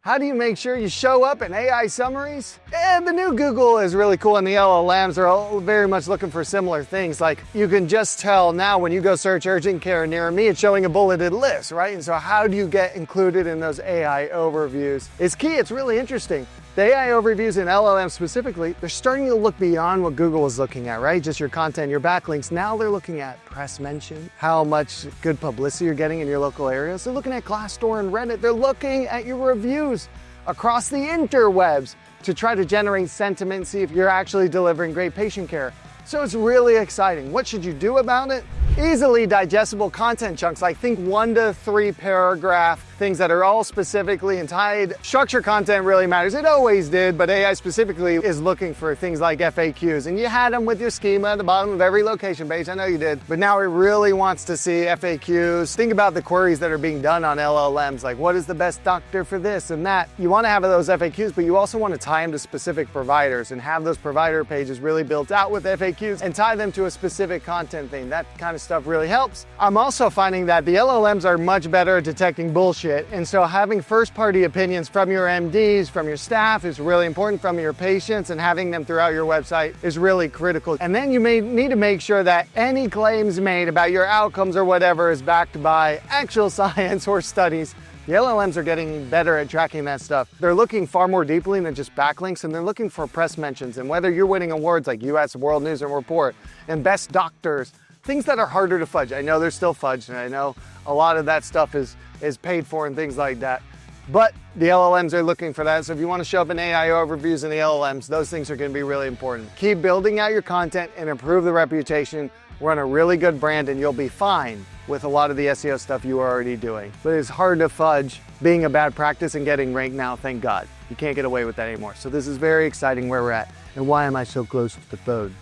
How do you make sure you show up in AI summaries? And the new Google is really cool, and the LLMs are all very much looking for similar things. Like, you can just tell now when you go search urgent care near me, it's showing a bulleted list, right? And so how do you get included in those AI overviews? It's key, it's really interesting. The AI overviews in LLMs specifically, they're starting to look beyond what Google was looking at, right? Just your content, your backlinks. Now they're looking at press mention, how much good publicity you're getting in your local areas. They're looking at Glassdoor and Reddit. They're looking at your reviews across the interwebs to try to generate sentiment, see if you're actually delivering great patient care. So it's really exciting. What should you do about it? Easily digestible content chunks, like think 1 to 3 paragraph things that are all specifically and tied. Structured content really matters. It always did, but AI specifically is looking for things like FAQs. And you had them with your schema at the bottom of every location page. I know you did, but now it really wants to see FAQs. Think about the queries that are being done on LLMs, like what is the best doctor for this and that. You want to have those FAQs, but you also want to tie them to specific providers and have those provider pages really built out with FAQs and tie them to a specific content thing. That kind of stuff really helps. I'm also finding that the LLMs are much better at detecting bullshit. And so having first-party opinions from your MDs, from your staff is really important, from your patients, and having them throughout your website is really critical. And then you may need to make sure that any claims made about your outcomes or whatever is backed by actual science or studies. The LLMs are getting better at tracking that stuff. They're looking far more deeply than just backlinks, and they're looking for press mentions. And whether you're winning awards like US World News and Report and Best Doctors, things that are harder to fudge. I know there's still fudge, and I know a lot of that stuff is paid for and things like that. But the LLMs are looking for that. So if you want to show up in AI overviews in the LLMs, those things are going to be really important. Keep building out your content and improve the reputation. Run a really good brand and you'll be fine with a lot of the SEO stuff you are already doing. But it's hard to fudge being a bad practice and getting ranked now, thank God. You can't get away with that anymore. So this is very exciting where we're at. And why am I so close to the phone?